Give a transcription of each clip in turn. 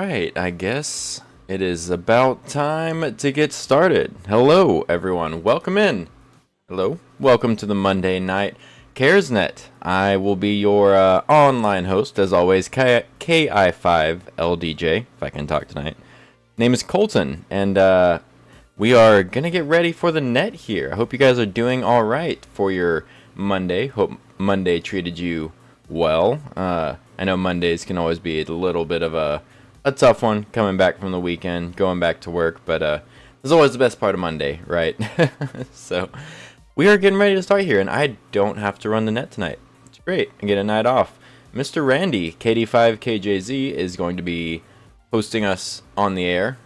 right, I guess it is about time to get started. Hello, everyone. Welcome in. Hello. Welcome to the Monday Night CaresNet. I will be your online host, as always, KI5LDJ, if I can talk tonight. Name is Colton, and we are going to get ready for the net here. I hope you guys are doing all right for your Monday. Hope Monday treated you well. I know Mondays can always be a little bit of a tough one, coming back from the weekend, going back to work, but it's always the best part of Monday, right? So we are getting ready to start here, and I don't have to run the net tonight. It's great. I get a night off. Mr. Randy, KD5KJZ, is going to be hosting us on the air.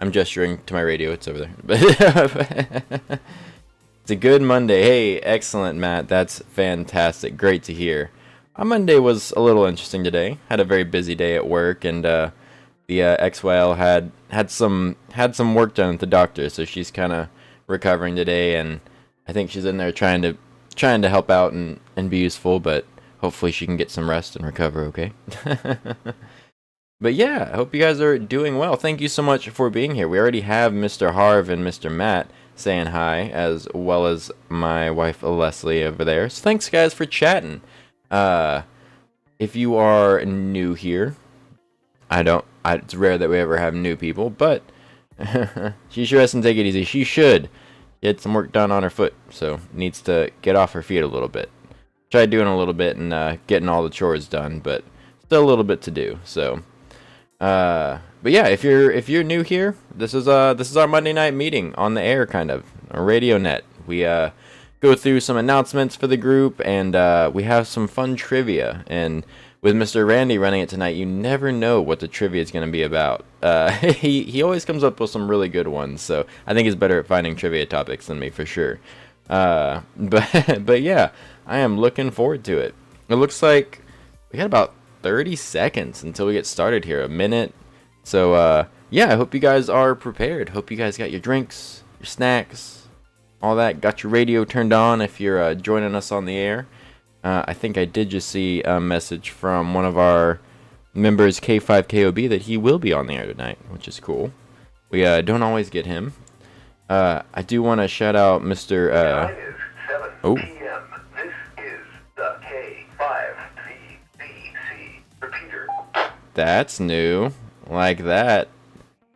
I'm gesturing to my radio. It's over there. It's a good Monday. Hey, excellent, Matt. That's fantastic. Great to hear. Our Monday was a little interesting today. Had a very busy day at work, and the XYL had some work done at the doctor, so she's kind of recovering today, and I think she's in there trying to help out and be useful, but hopefully she can get some rest and recover, okay? But yeah, I hope you guys are doing well. Thank you so much for being here. We already have Mr. Harv and Mr. Matt saying hi, as well as my wife Leslie over there. So thanks, guys, for chatting. If you are new here, it's rare that we ever have new people, but she sure doesn't take it easy. She should get some work done on her foot, so needs to get off her feet a little bit. Tried doing a little bit and getting all the chores done, but still a little bit to do. So, but yeah, if you're new here, this is our Monday night meeting on the air, kind of a radio net. We go through some announcements for the group, and we have some fun trivia. And with Mr. Randy running it tonight, you never know what the trivia is going to be about. He always comes up with some really good ones, so I think he's better at finding trivia topics than me for sure. But yeah, I am looking forward to it. It looks like we got about 30 seconds until we get started here, a minute. So yeah, I hope you guys are prepared. Hope you guys got your drinks, your snacks, all that. Got your radio turned on if you're joining us on the air. I think I did just see a message from one of our members, K5KOB, that he will be on the air tonight, which is cool. We don't always get him. I do want to shout out Mr. Time is 7 p.m. This is the K5BBC repeater. That's new. Like that.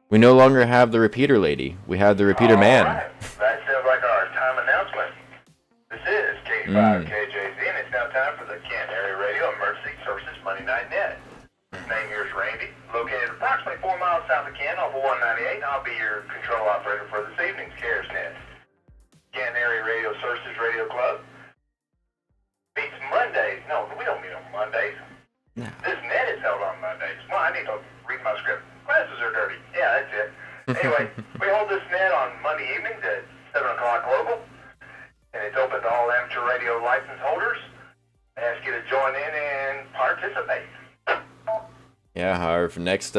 We no longer have the repeater lady. We have the repeater man. Right. That sounds like our time announcement. This is K5KJZ, and it's now time for the Canton Area Radio Emergency Services Monday Night Net. His name here is Randy, located approximately 4 miles south of Canton off of 198. I'll be your control operator for this evening's CaresNet. Canton Area Radio Services Radio Club meets Mondays. No, we don't meet on Mondays. No. This net is held on Mondays. Well, I need to read my script. Glasses are dirty. Yeah, that's it. Anyway, we hold this net on Monday evenings at 7 o'clock local, and it's open to all amateur radio license holders. I ask you to join in and participate. Yeah, however, next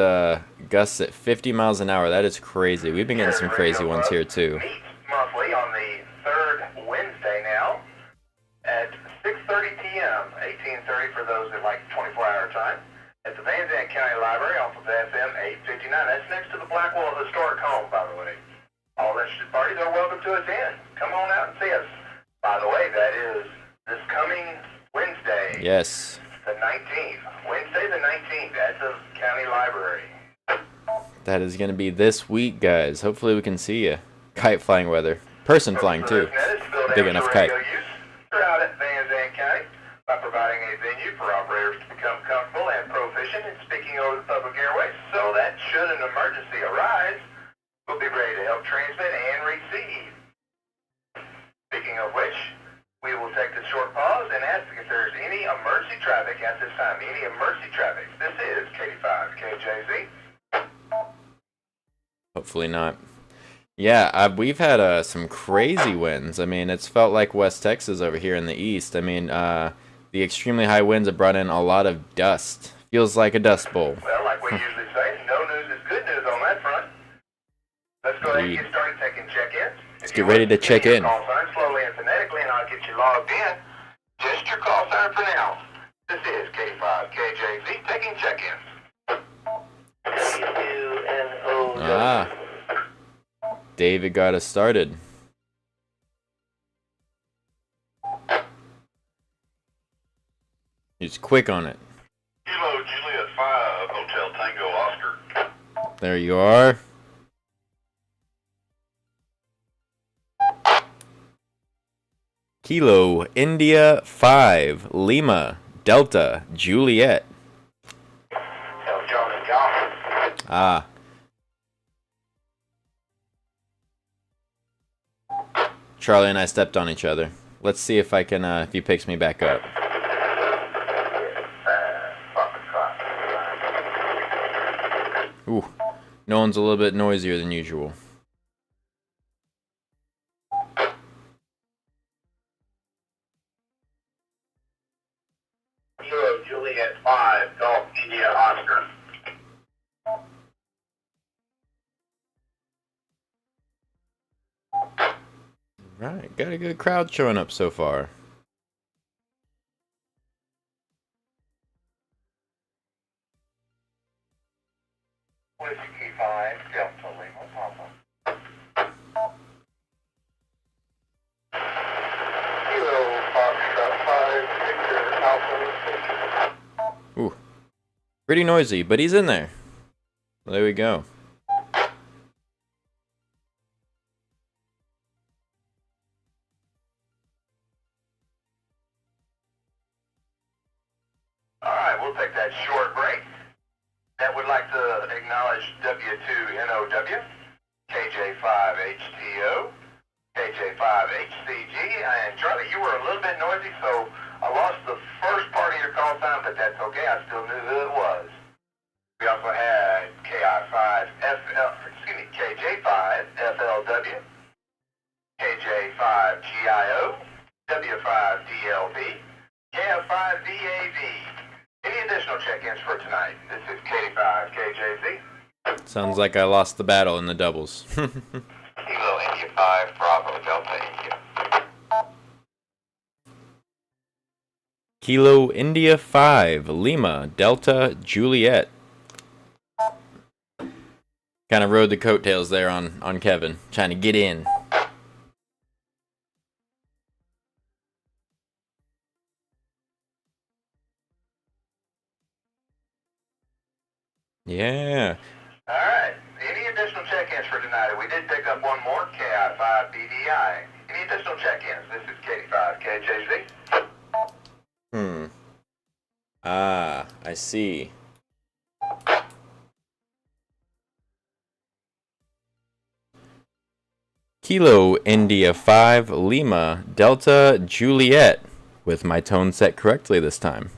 gusts at 50 miles an hour. That is crazy. We've been getting some crazy ones here too. Meets monthly on the third Wednesday now at 6:30 p.m. 18:30 for those that like 24-hour time at the Van Zandt County Library off of FM 859. That's next to the Blackwell Historic Home, by the way. All interested parties are welcome to attend. Come on out and see us. By the way, that is this coming Wednesday. Yes. The 19th. Wednesday the 19th at the county library. That is going to be this week, guys. Hopefully we can see you. Kite flying weather. Person flying too. Big enough kite. Throughout at Van Zandt County by providing a venue for operators to become comfortable and proficient in speaking over the public airways so that should an emergency arise, we'll be ready to help transmit and receive. Speaking of which, we will take this short pause and ask if there's any emergency traffic at this time. Any emergency traffic. This is KD5KJZ. Hopefully not. Yeah, we've had some crazy winds. I mean, it's felt like West Texas over here in the east. I mean, the extremely high winds have brought in a lot of dust. Feels like a dust bowl. Well, like we usually say, no news is good news on that front. Let's go ahead and get started taking check-ins. Let's get ready to check in. Call sign slowly and phonetically, and I'll get you logged in. Just your call sign for now. This is K5KJZ taking check-ins. Ah, David got us started. He's quick on it. Kilo Juliet 5, Hotel Tango Oscar. There you are. Kilo India 5 Lima Delta Juliet. John and John. Ah. Charlie and I stepped on each other. Let's see if I can, if he picks me back up. Ooh, no one's a little bit noisier than usual. Kilo Juliet 5, Golf India Oscar. Right, got a good crowd showing up so far. Whiskey 5, Delta Lima Papa. Kilo Foxtrot 5, Victor Alpha. Ooh, pretty noisy, but he's in there. There we go. Alright, we'll take that short break. That would like to acknowledge W2NOW, KJ5HTO, KJ5HCG, and Charlie, you were a little bit noisy, so I lost the first part of your call sign, but that's okay, I still knew who it was. We also had KJ5FLW, KJ5GIO, W5DLP, KF5VAV. Any additional check-ins for tonight? This is K5KJZ. Sounds like I lost the battle in the doubles. Kilo India 5, Bravo Delta India. Kilo India 5 Lima Delta Juliet. Kind of rode the coattails there on Kevin, trying to get in. Yeah. All right. Any additional check-ins for tonight? We did pick up one more, KI5BDI. Any additional check-ins? This is K5KJZ. Ah, I see. Kilo India 5 Lima Delta Juliet, with my tone set correctly this time.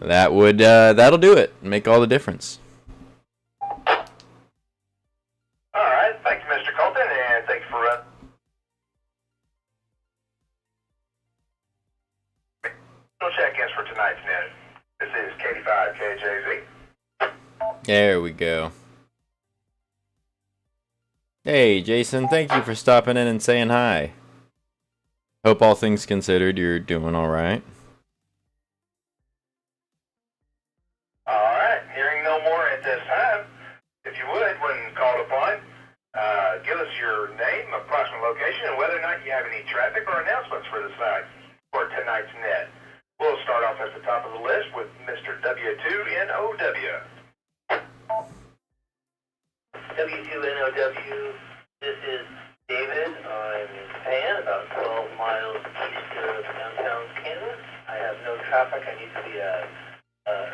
That'll do it. Make all the difference. All right. Thank you, Mr. Colton, and thanks for no check-ins for tonight's net. This is K5KJZ. There we go. Hey, Jason, thank you for stopping in and saying hi. Hope all things considered, you're doing all right. All right. Hearing no more at this time, if you would, when called upon, give us your name, approximate location, and whether or not you have any traffic or announcements for the site for tonight's net. We'll start off at the top of the list with Mr. W2NOW. W2NOW, this is David. I'm in Japan, about 12 miles east of downtown Canton. I have no traffic. I need to be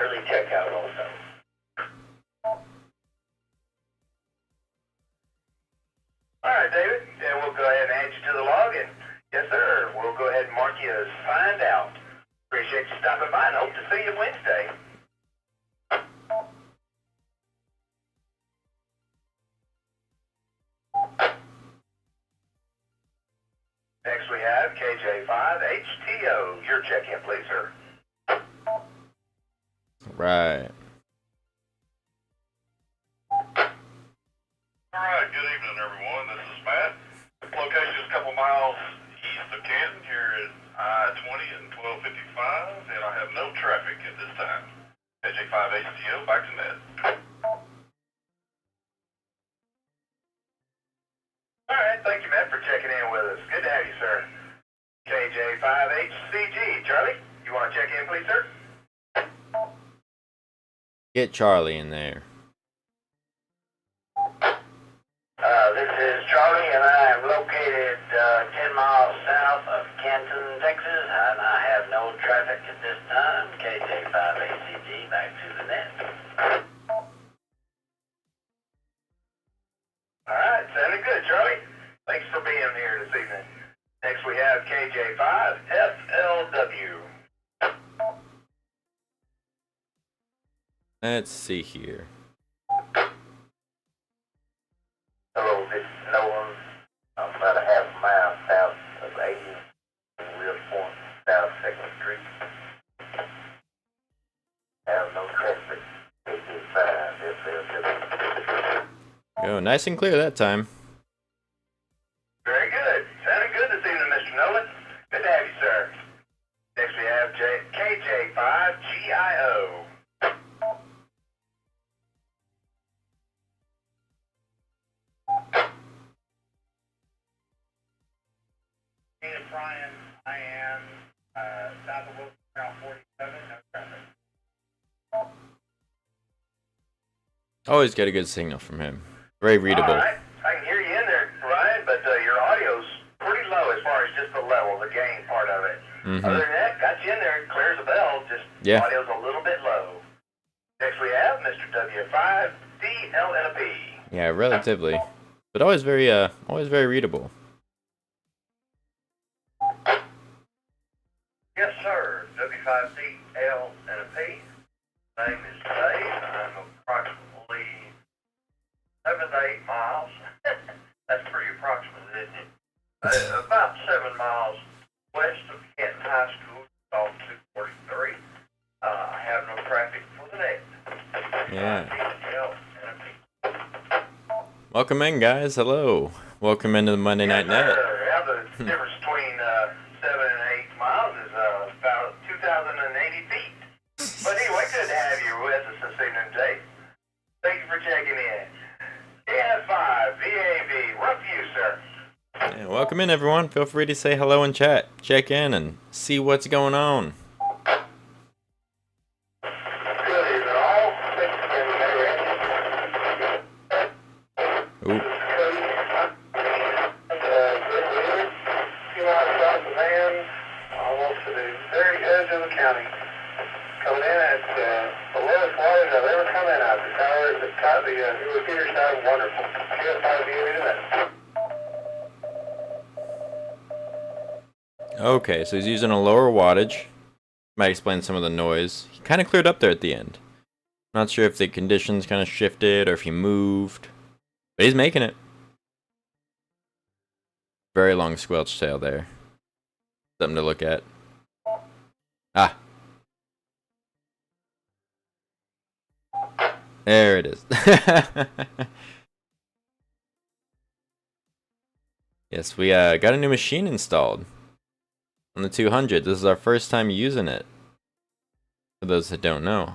early checkout also. All right, David, and we'll go ahead and add you to the log, and yes, sir, we'll go ahead and mark you as signed out. Appreciate you stopping by, and hope to see you Wednesday. Next we have KJ5HTO. Your check-in, please, sir. Right. All right, good evening, everyone. This is Matt. Location is a couple miles east of Canton here at I-20 and 1255, and I have no traffic at this time. KJ5HTO, back to net. right, thank you, Matt, for checking in with us. Good to have you, sir. KJ5HCG, Charlie, you want to check in, please, sir? Get Charlie in there. This is Charlie, and I am located 10 miles south of Canton, Texas, and I have no traffic at this time. KJ5ACG, back to the net. All right, sounding good, Charlie. Thanks for being here this evening. Next we have KJ5FLW. Let's see here. Hello, this is Nolan. I'm about a half mile south of 80 Real Point, South 2nd Street. Have no traffic. Go nice and clear that time. Very good. Sounding good this evening, Mr. Nolan. Good to have you, sir. Next we have KJ5GIO. Brian, I am south of Wilson, Route 47, no traffic. Always get a good signal from him. Very readable. All right. I can hear you in there, Ryan, but your audio's pretty low as far as just the level, the gain part of it. Other than that, got you in there, clear as a bell, just audio's a little bit low. Next we have Mr. W5DLNP. Yeah, relatively. But always very readable. Yes, sir. W5DLNP. Name is Dave. I'm approximately 7 to 8 miles. That's pretty approximate, isn't it? About 7 miles west of Canton High School, off 243. I have no traffic for the net. Yeah. Welcome in, guys. Hello. Welcome into the Monday Night Net. Yeah, the difference between 7 and 8 miles is about 2,080 feet. But anyway, good to have you with us this evening, Dave. Thank you for checking in. KS5, VAV, what for you, sir? Yeah, welcome in, everyone. Feel free to say hello in chat. Check in and see what's going on. Ooh. Almost to the very edge of the county. Coming in at the lowest wattage I've ever come in at. The new repeater sound wonderful. Okay, so he's using a lower wattage. Might explain some of the noise. He kind of cleared up there at the end. Not sure if the conditions kind of shifted or if he moved. But he's making it. Very long squelch tail there. Something to look at. Ah. There it is. Yes, we got a new machine installed on the 200. This is our first time using it. For those that don't know.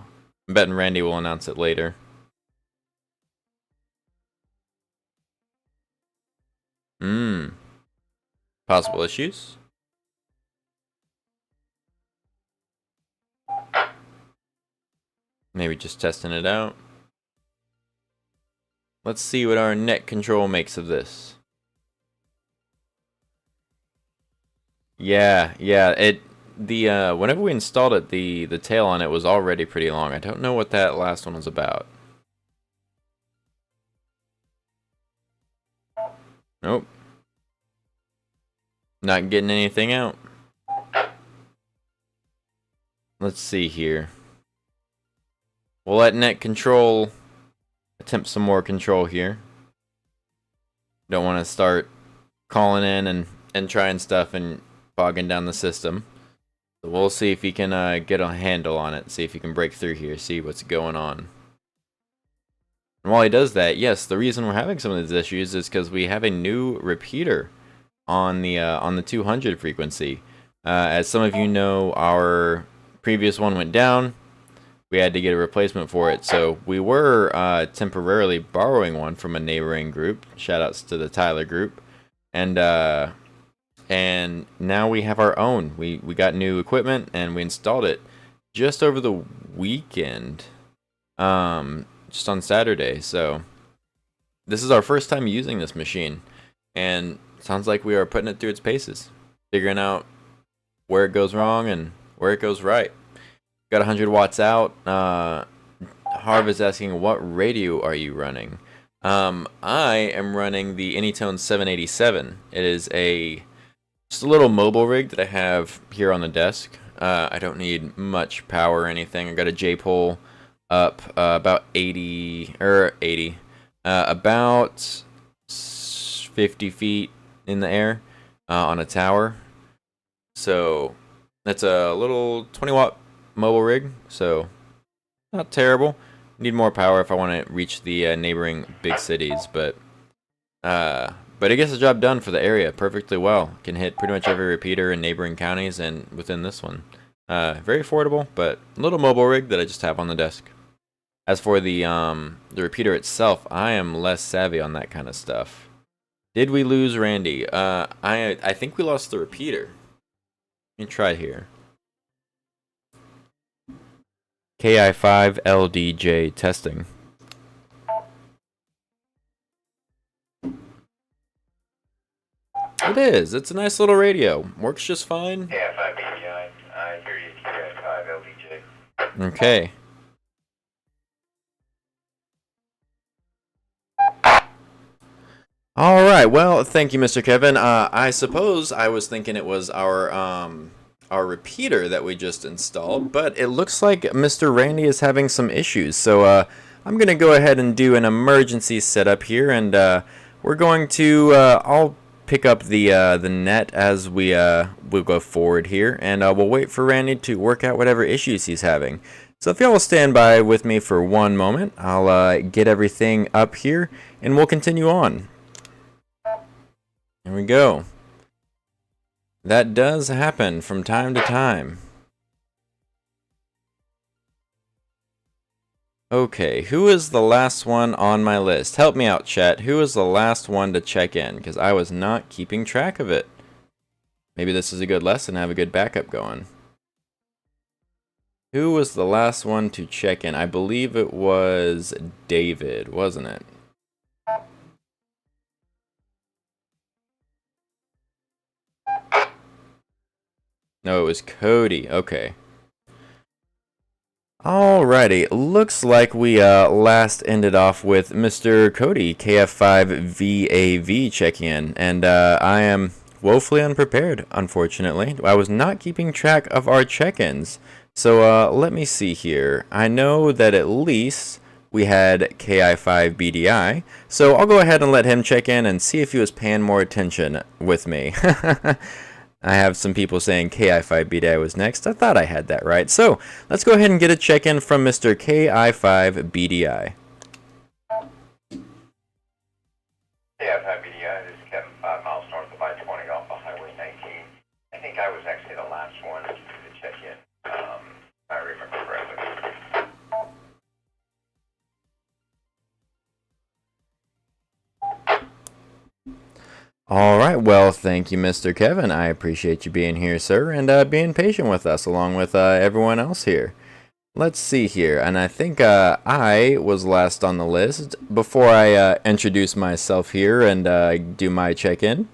I'm betting Randy will announce it later. Possible issues? Maybe just testing it out. Let's see what our net control makes of this. Yeah, whenever we installed it, the tail on it was already pretty long. I don't know what that last one was about. Nope. Not getting anything out. Let's see here. We'll let net control attempt some more control here. Don't want to start calling in and trying stuff and bogging down the system. So we'll see if he can get a handle on it. See if he can break through here. See what's going on. And while he does that, yes, the reason we're having some of these issues is because we have a new repeater on the 200 frequency. As some of you know, our previous one went down. We had to get a replacement for it, so we were temporarily borrowing one from a neighboring group. Shoutouts to the Tyler group. and now we have our own. We got new equipment and we installed it just over the weekend, just on Saturday. So this is our first time using this machine, and sounds like we are putting it through its paces, figuring out where it goes wrong and where it goes right. Got 100 watts out. Harv is asking, what radio are you running? I am running the Anytone 787. It is just a little mobile rig that I have here on the desk. I don't need much power or anything. I got a J-pole up about 80, about 50 feet in the air on a tower. So that's a little 20 watt mobile rig, so not terrible. Need more power if I want to reach the neighboring big cities, but it gets the job done for the area perfectly well. Can hit pretty much every repeater in neighboring counties and within this one. Very affordable, but a little mobile rig that I just have on the desk. As for the repeater itself, I am less savvy on that kind of stuff. Did we lose Randy? I think we lost the repeater. Let me try here. KI5LDJ testing. It is. It's a nice little radio. Works just fine. KI5BDI, I hear you, KI5LDJ. Okay. All right. Well, thank you, Mr. Kevin. I suppose I was thinking it was our repeater that we just installed, but it looks like Mr. Randy is having some issues. So I'm gonna go ahead and do an emergency setup here, and we're going to I'll pick up the net as we'll go forward here, and we'll wait for Randy to work out whatever issues he's having. So if y'all will stand by with me for one moment, I'll get everything up here, and we'll continue on. Here we go. That does happen from time to time. Okay, who is the last one on my list? Help me out, chat. Who is the last one to check in? Because I was not keeping track of it. Maybe this is a good lesson. Have a good backup going. Who was the last one to check in? I believe it was David, wasn't it? No, it was Cody. Okay. Alrighty. Looks like we last ended off with Mr. Cody, KF5VAV, checking in. And I am woefully unprepared, unfortunately. I was not keeping track of our check-ins. So let me see here. I know that at least we had KI5BDI. So I'll go ahead and let him check in and see if he was paying more attention with me. I have some people saying KI5BDI was next. I thought I had that right. So let's go ahead and get a check-in from Mr. KI5BDI. KI5BDI, this is Kevin, 5 miles north of I-20 off of Highway 19. I think I was actually the last one to check in. I remember correctly. All right, well, thank you, Mr. Kevin. I appreciate you being here, sir, and being patient with us along with everyone else here. Let's see here, and I think I was last on the list. Before I introduce myself here and do my check-in,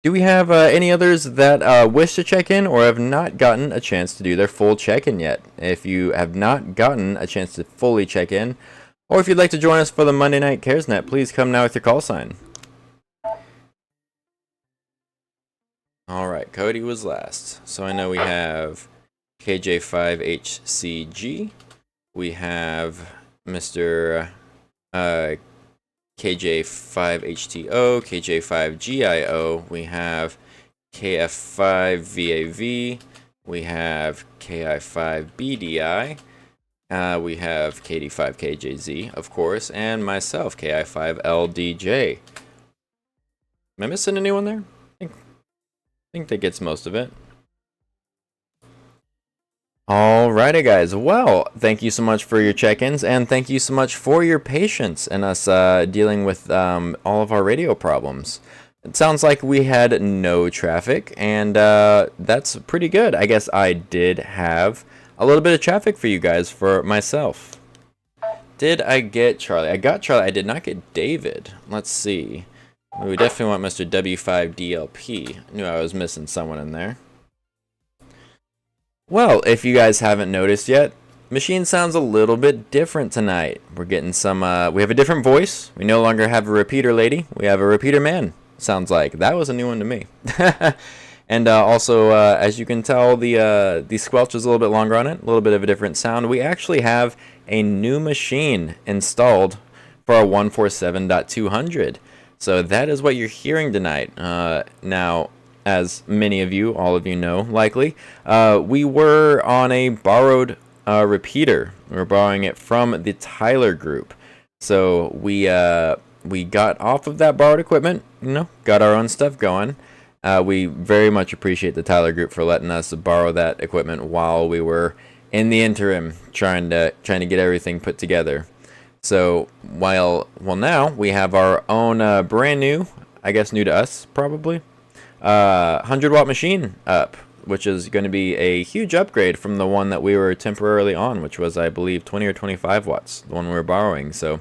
do we have any others that wish to check in or have not gotten a chance to do their full check-in yet? If you have not gotten a chance to fully check in, or if you'd like to join us for the Monday Night CaresNet, please come now with your call sign. All right, Cody was last. So I know we have KJ5HCG. We have Mr. KJ5HTO, KJ5GIO. We have KF5VAV. We have KI5BDI. We have KD5KJZ, of course, and myself, KI5LDJ. Am I missing anyone there? I think that gets most of it. Alrighty, guys. Well, thank you so much for your check-ins, and thank you so much for your patience in us dealing with all of our radio problems. It sounds like we had no traffic, and that's pretty good. I guess I did have a little bit of traffic for you guys for myself. Did I get Charlie? I got Charlie. I did not get David. Let's see. We definitely want Mr. W5DLP. Knew I was missing someone in there. Well, if you guys haven't noticed yet, Machine sounds a little bit different tonight. We're getting some, we have a different voice. We no longer have a repeater lady. We have a repeater man. Sounds like. That was a new one to me. And also, as you can tell, the squelch is a little bit longer on it. A little bit of a different sound. We actually have a new machine installed for our 147.200. So that is what you're hearing tonight. Now, as many of you, all of you know, likely, we were on a borrowed repeater. We were borrowing it from the Tyler Group. So we got off of that borrowed equipment, got our own stuff going. We very much appreciate the Tyler Group for letting us borrow that equipment while we were in the interim trying to get everything put together. So while now we have our own brand new, I guess new to us probably, 100-watt machine up, which is going to be a huge upgrade from the one that we were temporarily on, which was, I believe, 20 or 25 watts, the one we were borrowing. So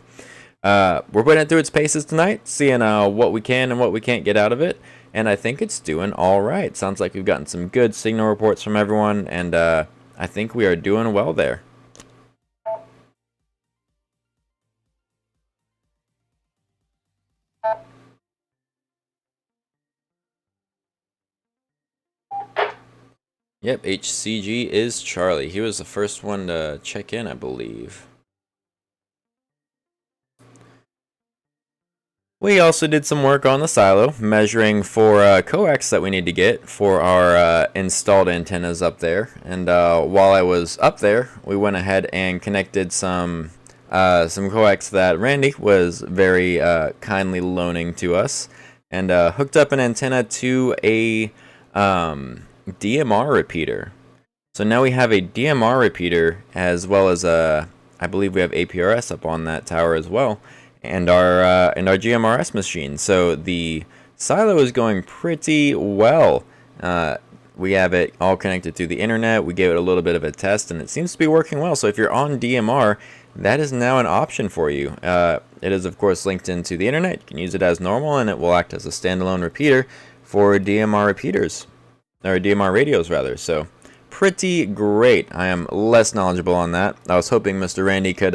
we're putting it through its paces tonight, seeing what we can and what we can't get out of it. And I think it's doing all right. Sounds like we've gotten some good signal reports from everyone, and I think we are doing well there. Yep, HCG is Charlie. He was the first one to check in, I believe. We also did some work on the silo, measuring for coax that we need to get for our installed antennas up there. And while I was up there, we went ahead and connected some coax that Randy was very kindly loaning to us, and hooked up an antenna to a DMR repeater. So now we have a DMR repeater, as well as I believe we have APRS up on that tower as well, and our GMRS machine. So the silo is going pretty well. We have it all connected through the internet. We gave it a little bit of a test, and it seems to be working well. So if you're on DMR, that is now an option for you. It is, of course, linked into the internet. You can use it as normal, and it will act as a standalone repeater for DMR repeaters, or DMR radios, rather. So pretty great. I am less knowledgeable on that. I was hoping Mr. Randy could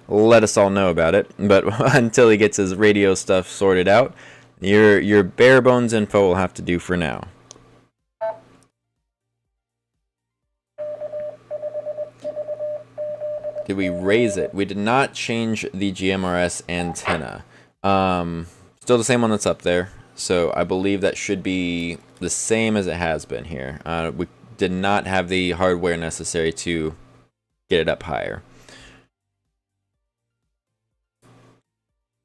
let us all know about it, but until he gets his radio stuff sorted out, your bare bones info will have to do for now. Did we raise it? We did not change the GMRS antenna. Still the same one that's up there, so I believe that should be the same as it has been here. We did not have the hardware necessary to get it up higher.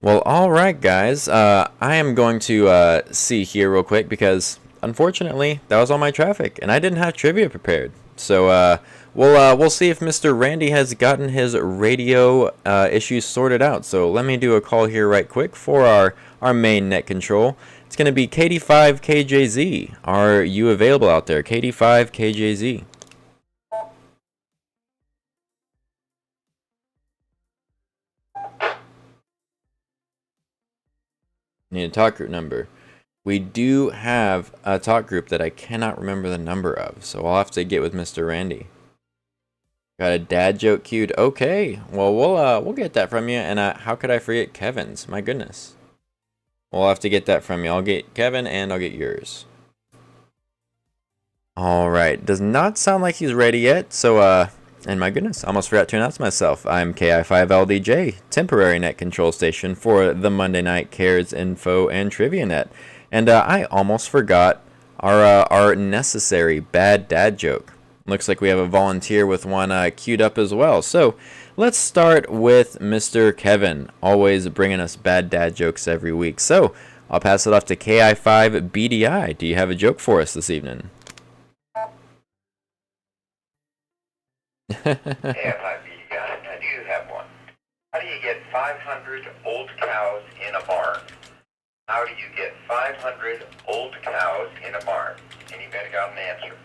Well, alright guys, I am going to see here real quick, because unfortunately that was all my traffic and I didn't have trivia prepared. So we'll see if Mr. Randy has gotten his radio issues sorted out. So let me do a call here right quick for our main net control. It's going to be KD5KJZ. Are you available out there? KD5KJZ. Need a talk group number. We do have a talk group that I cannot remember the number of, so I'll have to get with Mr. Randy. Got a dad joke queued. Okay, well we'll get that from you. And how could I forget Kevin's? My goodness. We'll have to get that from you. I'll get Kevin and I'll get yours. All right. Does not sound like he's ready yet. So and my goodness, almost forgot to announce myself. I'm KI5LDJ, temporary net control station for the Monday Night Cares Info and Trivia Net. And I almost forgot our necessary bad dad joke. Looks like we have a volunteer with one queued up as well. So let's start with Mr. Kevin, always bringing us bad dad jokes every week. So I'll pass it off to KI5BDI. Do you have a joke for us this evening? Hey, I do have one. How do you get 500 old cows in a barn? How do you get 500 old cows in a barn? Anybody got an answer?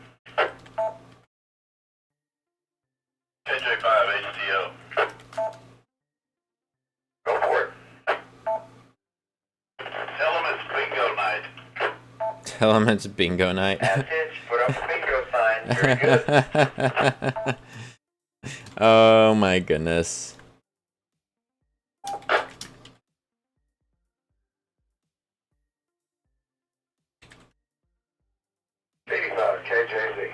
KJ5HTO. Go for it. Tell them it's bingo night. Tell him it's bingo night. That's it. Put up a bingo sign. Very good. Oh my goodness. 85 KJZ.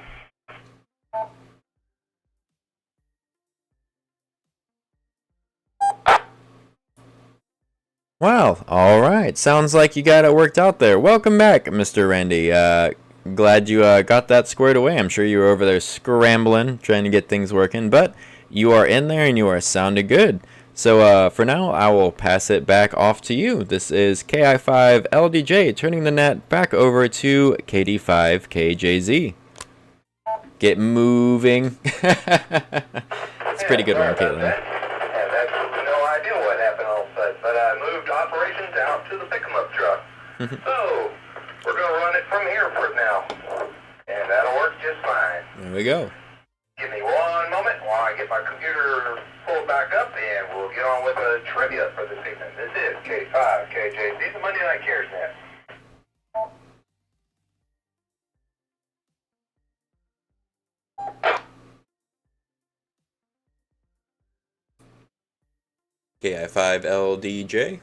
Wow, alright. Sounds like you got it worked out there. Welcome back, Mr. Randy. Glad you got that squared away. I'm sure you were over there scrambling, trying to get things working, but you are in there and you are sounding good. So for now, I will pass it back off to you. This is KI5LDJ, turning the net back over to KD5KJZ. Get moving. It's a pretty good one, Caitlin. I have absolutely no idea what happened all of a sudden, but I moved operations out to the pick-em-up truck. So, we're going to run it from here for now, and that'll work just fine. There we go. Give me one moment while I get my computer pulled back up, and we'll get on with the trivia for this evening. This is K5KJZ, the Monday Night Cares Net. KI5LDJ.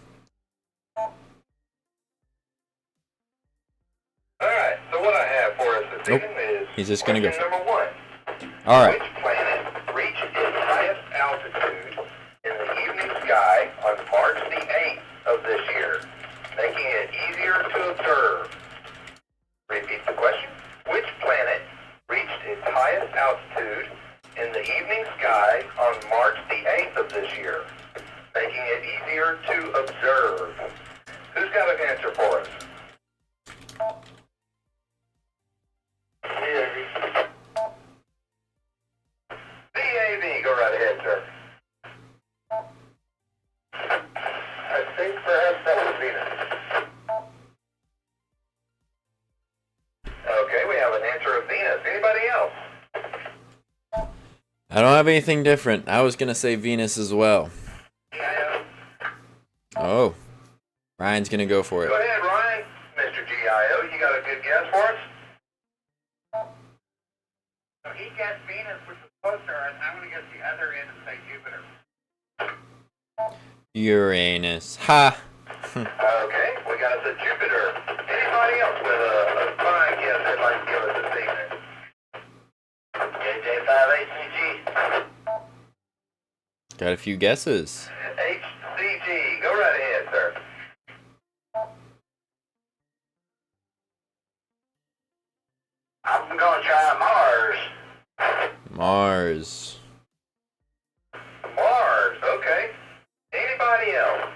Alright, so what I have for us this evening is He's just gonna go question number one. Alright. Which planet reached its highest altitude in the evening sky on March the 8th of this year, making it easier to observe? Repeat the question. Which planet reached its highest altitude in the evening sky on March the 8th of this year, making it easier to observe? Who's got an answer for us? VAV, go right ahead, sir. I think perhaps that was Venus. Okay, we have an answer of Venus. Anybody else? I don't have anything different. I was gonna say Venus as well. GIO. Oh. Ryan's gonna go for Go it. ahead, Ryan. Mr. GIO, you got a good guess for us? So he guessed Venus, which was closer, and I'm going to guess the other end and say Jupiter. Uranus. Ha! Okay, we got us a Jupiter. Anybody else with a fine guess they'd like to give us this evening? KJ5HCG. Got a few guesses. HCG, go right ahead, sir. I'm gonna try Mars. Mars. Mars, okay. Anybody else?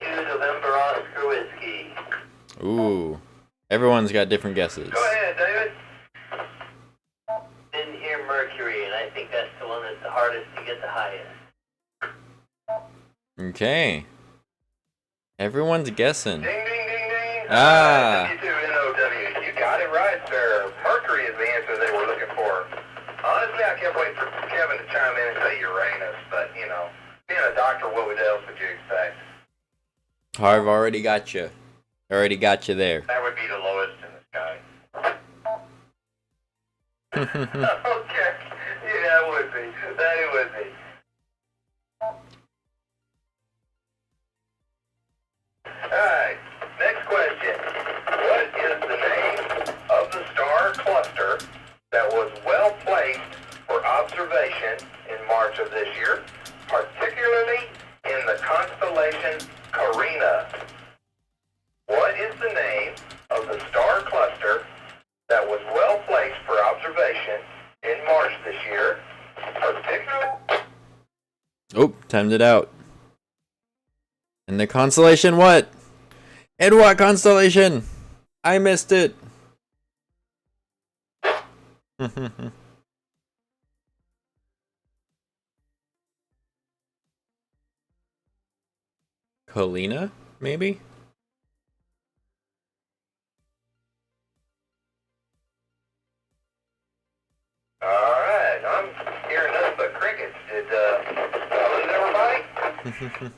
Use November Oscar Whiskey. Ooh. Everyone's got different guesses. Go ahead, David. Didn't hear Mercury, and I think that's the one that's the hardest to get the highest. Okay. Everyone's guessing. Ding, ding, ding, ding. Ah. W2NOW. You got it right, sir. Mercury is the answer they were looking for. Honestly, I kept waiting for Kevin to chime in and say Uranus, but, you know, being a doctor, what else would you expect? Harv already got you. Already got you there. That would be the lowest in the sky. Okay. Yeah, it would be. That it would be. Alright, next question. What is the name of the star cluster that was well placed for observation in March of this year, particularly in the constellation Carina? What is the name of the star cluster that was well placed for observation in March this year, particularly... Oh, timed it out. And the constellation what? And what constellation? I missed it. Colina? maybe? Alright, I'm hearing nothing but crickets. Did, lose everybody?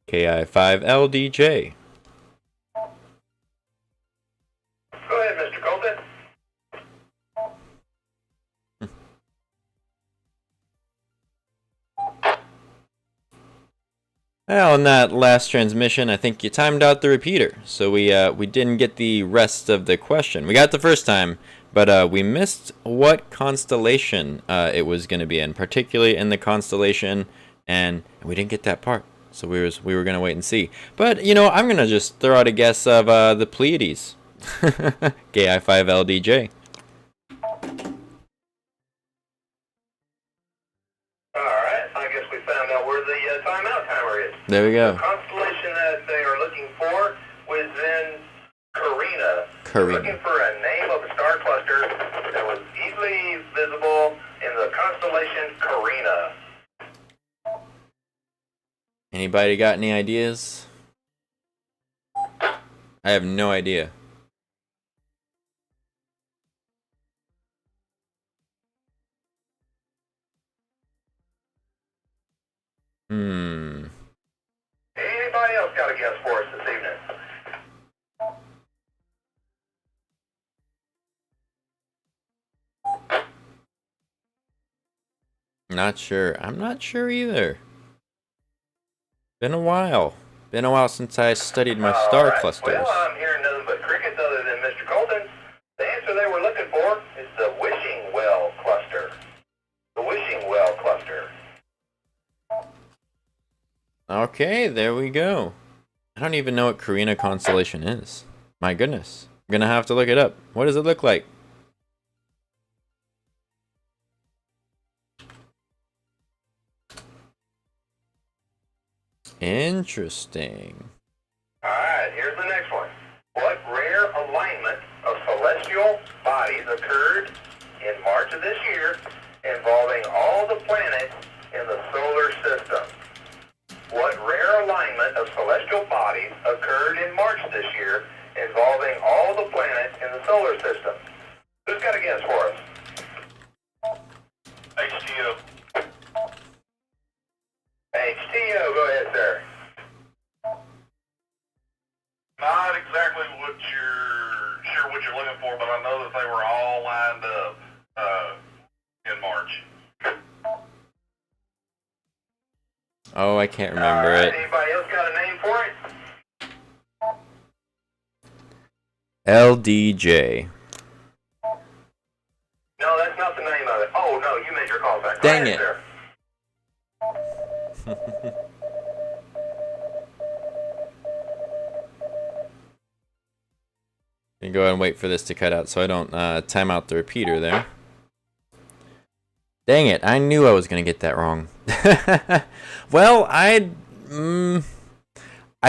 KI5LDJ. Go ahead, Mr. Colton. Well, in that last transmission, I think you timed out the repeater, so we didn't get the rest of the question. We got the first time, but we missed what constellation it was going to be in, particularly in the constellation, and we didn't get that part. So we were going to wait and see. But you know, I'm going to just throw out a guess of the Pleiades. KI5LDJ. Alright, I guess we found out where the timeout timer is. There we The go. constellation that they are looking for was in Carina. Carina. Looking for a name of a star cluster that was easily visible in the constellation Carina. Anybody got any ideas? I have no idea. Anybody else got a guess for us this evening? Not sure. I'm not sure either. Been a while. Been a while since I studied my star Alright, clusters. well, I'm hearing nothing but crickets other than Mr. Colton. The answer they were looking for is the Wishing Well cluster. The Wishing Well cluster. Okay, there we go. I don't even know what Carina constellation is. My goodness. I'm gonna have to look it up. What does it look like? Interesting. Alright, here's the next one. What rare alignment of celestial bodies occurred in March of this year involving all the planets in the solar system? What rare alignment of celestial bodies occurred in March this year involving all the planets in the solar system? Who's got a guess for us? HTO. HTO, go ahead, sir. Not exactly what you're looking for, but I know that they were all lined up in March. Oh, I can't remember it. Anybody else got a name for it? LDJ. No, that's not the name of it. Oh, no, you made your call back. Go Dang ahead, it. sir. You go ahead and wait for this to cut out so I don't time out the repeater there. Dang it, I knew I was going to get that wrong. Well, I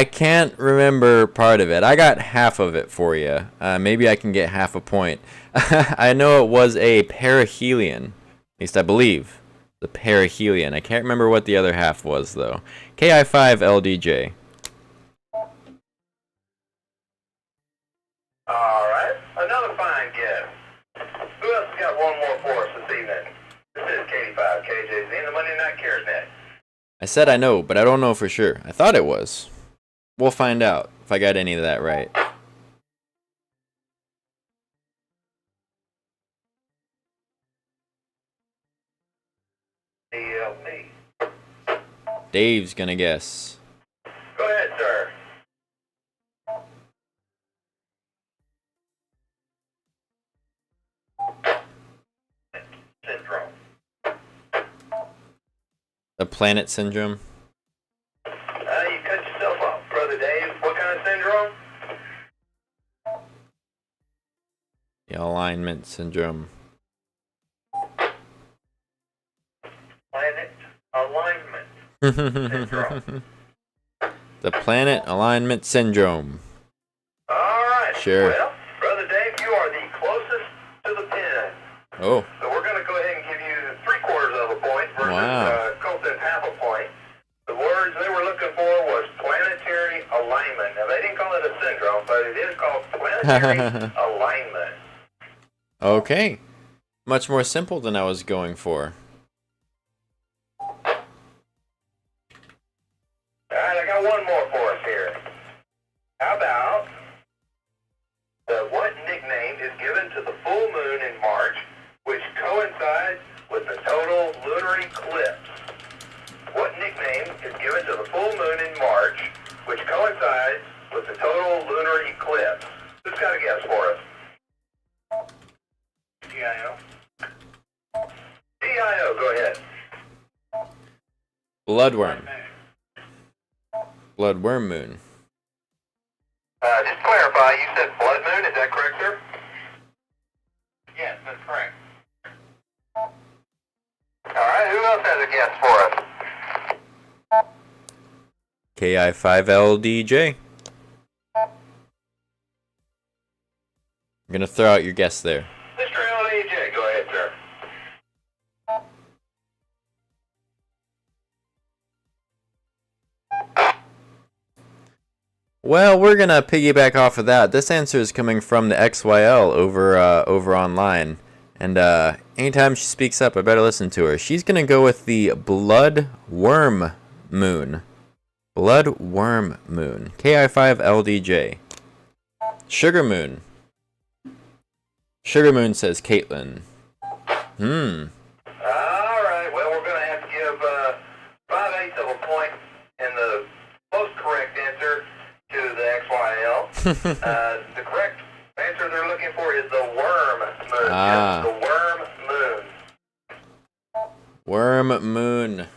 can't remember part of it. I got half of it for you. Maybe I can get half a point. I know it was a perihelion. At least I believe. The perihelion. I can't remember what the other half was, though. KI5LDJ. Alright, another fine guess. Who else has got one more for us this evening? This is Katie5, KJZ, and the Monday Night Cares Net. I said I know, but I don't know for sure. I thought it was. We'll find out if I got any of that right. DLP. Dave's gonna guess. Go ahead, sir. Syndrome. The planet syndrome. You cut yourself off, Brother Dave. What kind of syndrome? The alignment syndrome. Planet alignment syndrome. The planet alignment syndrome. Alright. Sure. Well, Brother Dave, you are the closest to the pin. Oh, So we're going to go ahead and give you 3/4 of a point versus Wow. Colton's half a point. The words they were looking planetary alignment. Okay. Much more simple than I was going for. Alright, I got one more for us here. How about what nickname is given to the full moon in March, which coincides with the total lunar eclipse? What nickname is given to the full moon in March, which coincides with the total lunar eclipse? Who's got a guess for us? DIO. DIO, go ahead. Bloodworm. Bloodworm moon. Just to clarify, you said blood moon, is that correct, sir? Yes, that's correct. Alright, who else has a guess for us? KI5LDJ. I'm gonna throw out your guess there. Mr. LDJ, go ahead, sir. Well, we're gonna piggyback off of that. This answer is coming from the XYL over online, and anytime she speaks up, I better listen to her. She's gonna go with the blood worm moon. Blood worm moon. KI5LDJ. Sugar moon. Sugar moon says Caitlin. Alright, well, we're going to have to give 5/8 of a point in the most correct answer to the XYL. The correct answer they're looking for is the worm moon. Ah. Yes, the worm moon. Worm moon.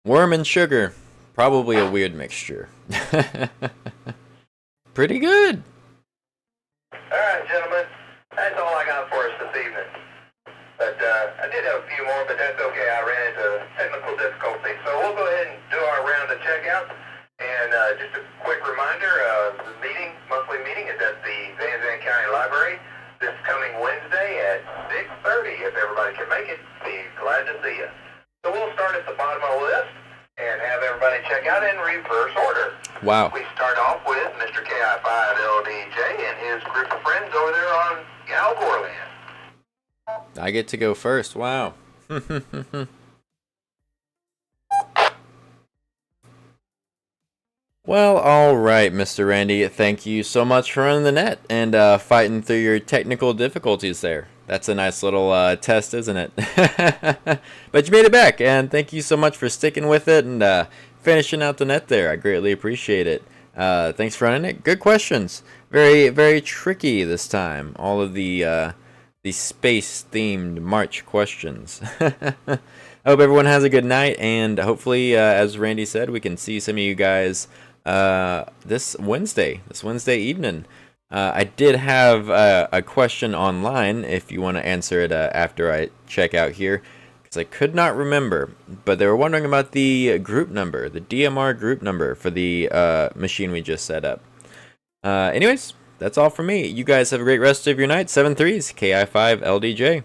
Worm and sugar. Probably a weird mixture. Pretty good. Alright, gentlemen, that's all I got for us this evening. But I did have a few more, but that's okay. I ran into technical difficulty. So we'll go ahead and do our round of checkouts. And just a quick reminder, the monthly meeting is at the Van Zandt County Library this coming Wednesday at 6:30. If everybody can make it, be glad to see you. So we'll start at the bottom of the list and have everybody check out in reverse order. Wow. We start off with Mr. KI5LDJ and his group of friends over there on Algor Land. I get to go first. Wow. Well, alright, Mr. Randy. Thank you so much for running the net and fighting through your technical difficulties there. That's a nice little test, isn't it? But you made it back, and thank you so much for sticking with it and finishing out the net there. I greatly appreciate it. Thanks for running it. Good questions. Very, very tricky this time. All of the space-themed March questions. I hope everyone has a good night, and hopefully, as Randy said, we can see some of you guys this Wednesday evening. I did have a question online if you want to answer it after I check out here, because I could not remember, but they were wondering about the group number, the DMR group number for the machine we just set up. Anyways, that's all from me. You guys have a great rest of your night. 7-3s, KI5LDJ.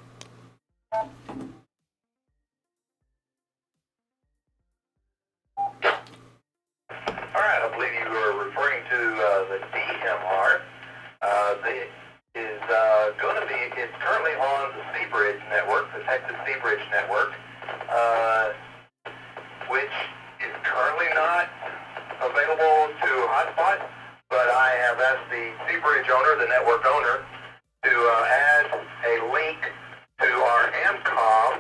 Alright, I believe you were referring to the DMR. It's currently on the Seabridge network, the Texas Seabridge network, which is currently not available to hotspot, but I have asked the Seabridge owner, the network owner, to add a link to our AMCOM,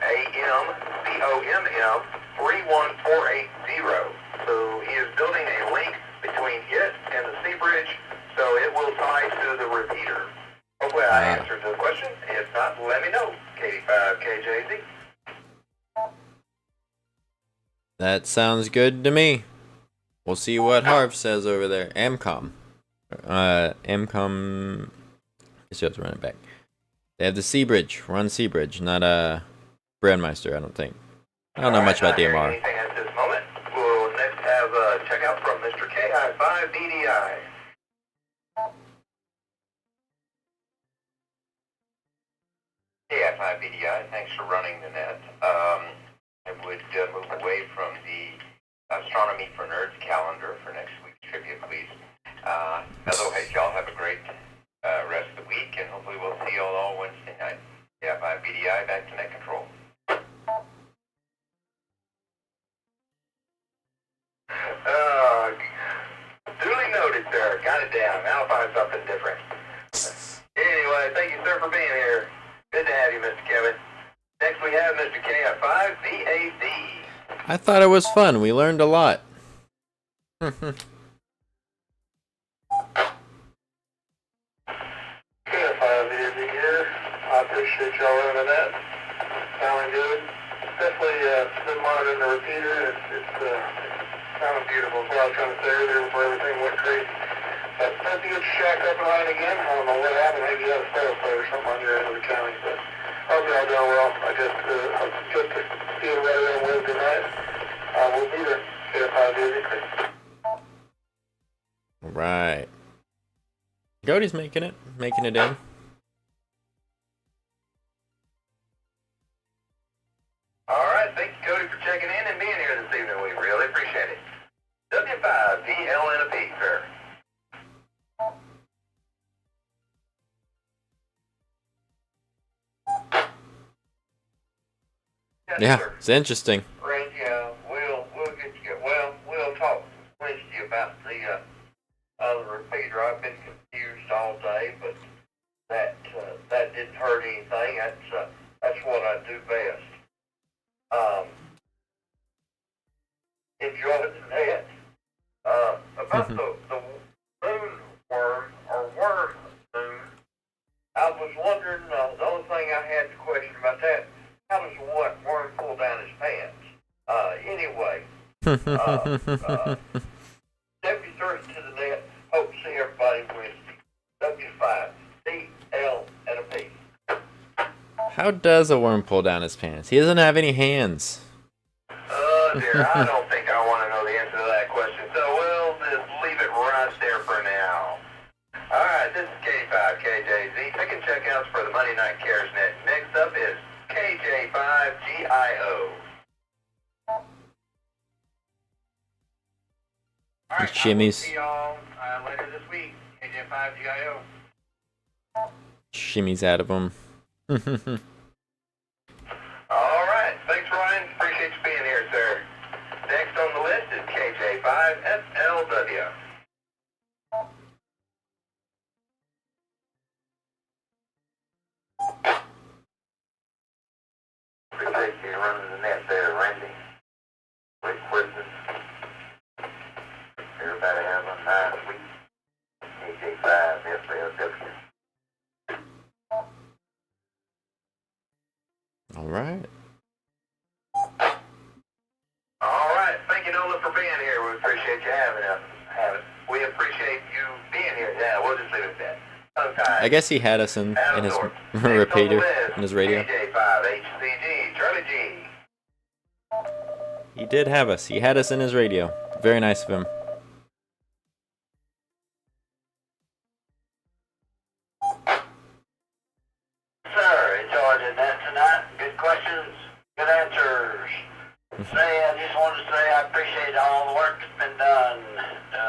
AMCOMM 31480. So he is building a link between it and the Seabridge, so it will tie to the repeater. Hopefully I answered the question. If not, let me know. K5KJZ. That sounds good to me. We'll see what Harv says over there. AMCOM. AMCOM. I still have to run it back. They have the Seabridge. We're on Seabridge, not Brandmeister, I don't think. I don't know much about DMR. Anything at this moment. We'll next have a checkout from Mr. KI5BDI. KI5BDI, thanks for running the net. I would move away from the Astronomy for Nerds calendar for next week's trivia, please. Otherwise, y'all have a great rest of the week, and hopefully we'll see y'all all Wednesday night. Yeah, by BDI back to net control. Uh, Duly noted, sir. Got it down. Now I'll find something different. Anyway, thank you, sir, for being here. Good to have you, Mr. Kevin. Next we have Mr. KF5VAD. I thought it was fun. We learned a lot. KF5VAD here. I appreciate y'all running that. Sounding good. Definitely been monitoring the repeater. It's sounding beautiful. That's what I was trying to say earlier before everything went crazy. But supposed to get shacked up and running again. I don't know what happened. Maybe you had a fail state or something on your end of the county. But hope y'all doing well. I guess just to see everybody on Wednesday night. We'll be there. KF5VAD. Right. Cody's making it in. All right, thank you, Cody, for checking in and being here this evening. We really appreciate it. W5DLNP, sir. Yes, Yeah, sir. it's interesting. Randy, we'll get you. Well, we'll talk Wednesday about the repeater. I've been confused all day, but that didn't hurt anything. That's what I do best. Enjoyed the net. About the moon worm or worm moon. I was wondering. The only thing I had to question about that. How does one worm pull down his pants? Anyway, Deputy Thirst to the net. Hope to see everybody Wednesday. W5, CL, and a P. How does a worm pull down his pants? He doesn't have any hands. Oh dear, I don't think I want to know the answer to that question, so we'll just leave it right there for now. Alright, this is K5KJZ, taking checkouts for the Monday Night Cares Net. Next up is KJ5GIO. Alright, shimmies. See y'all later this week. KJ5GIO. Shimmies out of him. Alright, thanks Ryan. Appreciate you being here, sir. Next on the list is KJ5SLW. Appreciate you running the net there, Randy. Great questions. Everybody have a nice week. KJ5SLW. All right. All right. Thank you, Nola, for being here. We appreciate you having us. We appreciate you being here. Yeah, we'll just leave it at that. Sometime. I guess he had us in his repeater, in his radio. KJ5HCG, Charlie G. He did have us. He had us in his radio. Very nice of him. Sir, enjoyed that tonight. Good questions, good answers. I just wanted to say I appreciate all the work that's been done to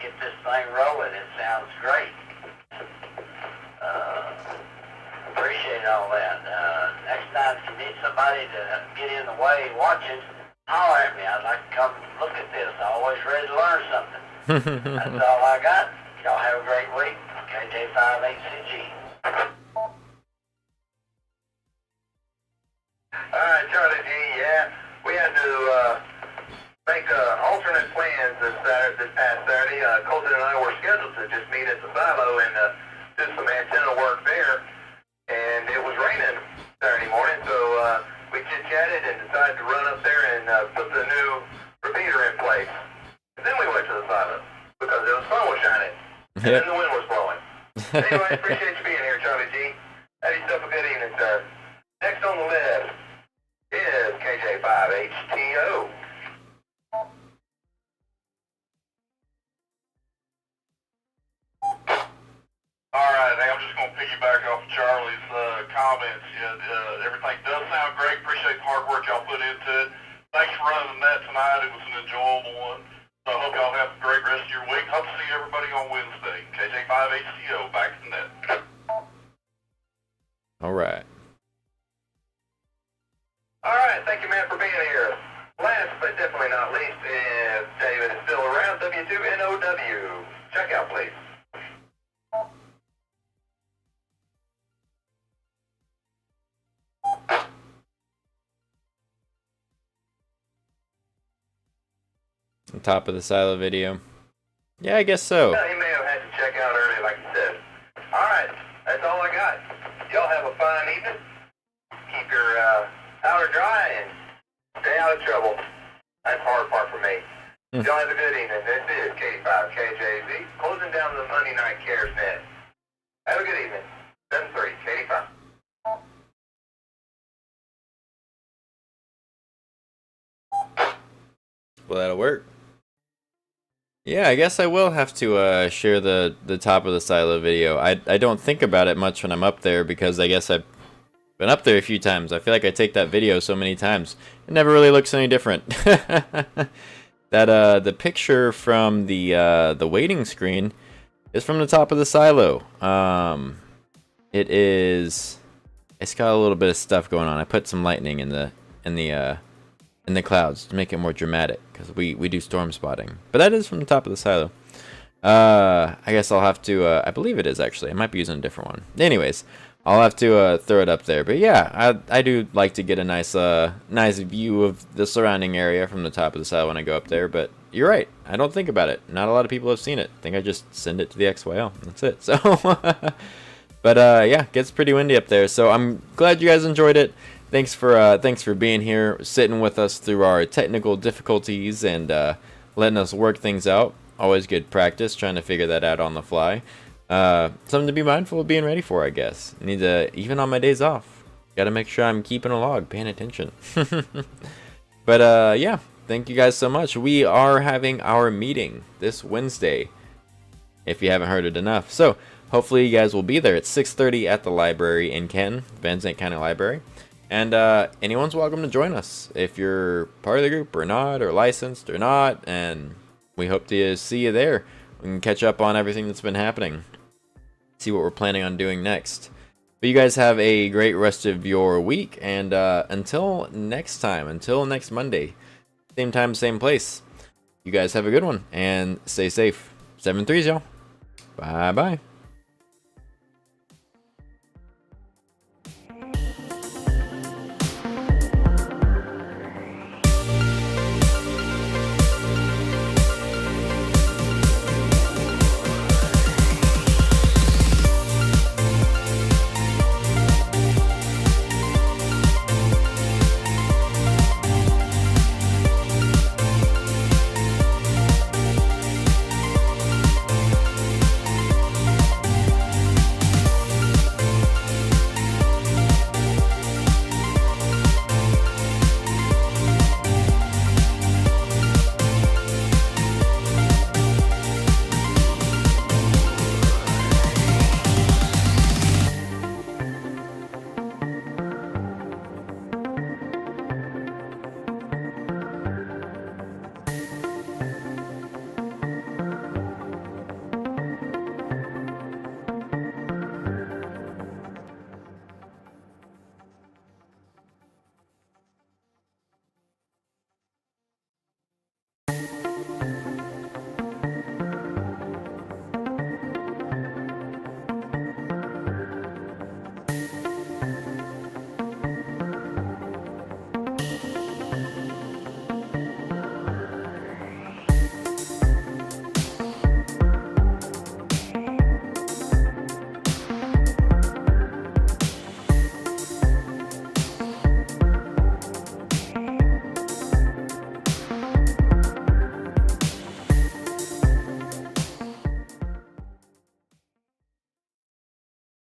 get this thing rolling. It sounds great. Appreciate all that. Next time, if you need somebody to get in the way watching, holler at me. I'd like to come look at this. I'm always ready to learn something. That's all I got. Y'all have a great week. KJ5HCG. Alright, Charlie G, yeah. We had to make alternate plans this past Saturday. Colton and I were scheduled to just meet at the silo and do some antenna work there. And it was raining Saturday morning, so we chit-chatted and decided to run up there and put the new repeater in place. And then we went to the silo because the sun was shining and then the wind was blowing. Anyway, appreciate you being here, Charlie G. Have yourself a good evening, sir. Next on the list is KJ5HTO. Alright, I'm just going to piggyback off of Charlie's comments. Yeah, everything does sound great. Appreciate the hard work y'all put into it. Thanks for running the net tonight. It was an enjoyable one. So I hope y'all have a great rest of your week. Hope to see everybody on Wednesday. KJ5HTO, back to net. All right. All right, thank you, man, for being here. Last but definitely not least, if David is still around, W2NOW. Check out, please. On top of the silo video. Yeah, I guess so. He may have had to check out early, like he said. All right, that's all I got. Y'all have a fine evening. Keep your powder dry and stay out of trouble. That's the hard part for me. Y'all have a good evening. This is K5KJZ, closing down the Monday Night Cares net. Have a good evening. 7-3, K5. Well, that'll work. Yeah, I guess I will have to share the top of the silo video. I don't think about it much when I'm up there because I guess I've been up there a few times. I feel like I take that video so many times. It never really looks any different. That the picture from the waiting screen is from the top of the silo. It's got a little bit of stuff going on. I put some lightning in the clouds to make it more dramatic because we do storm spotting. But that is from the top of the silo. I guess I'll have to I believe it is actually. I might be using a different one. Anyways, I'll have to throw it up there. But yeah, I do like to get a nice view of the surrounding area from the top of the silo when I go up there. But you're right, I don't think about it. Not a lot of people have seen it. I think I just send it to the XYL. That's it. So but yeah, it gets pretty windy up there. So I'm glad you guys enjoyed it. Thanks for being here, sitting with us through our technical difficulties and letting us work things out. Always good practice trying to figure that out on the fly. Something to be mindful of being ready for, I guess. Need to, even on my days off, got to make sure I'm keeping a log, paying attention. But yeah, thank you guys so much. We are having our meeting this Wednesday, if you haven't heard it enough. So hopefully you guys will be there at 6:30 at the library in Canton, Van Zandt County Library. And anyone's welcome to join us if you're part of the group or not, or licensed or not. And we hope to see you there. We can catch up on everything that's been happening. See what we're planning on doing next. But you guys have a great rest of your week. And until next time, until next Monday, same time, same place. You guys have a good one and stay safe. 7-3s, y'all. Bye-bye.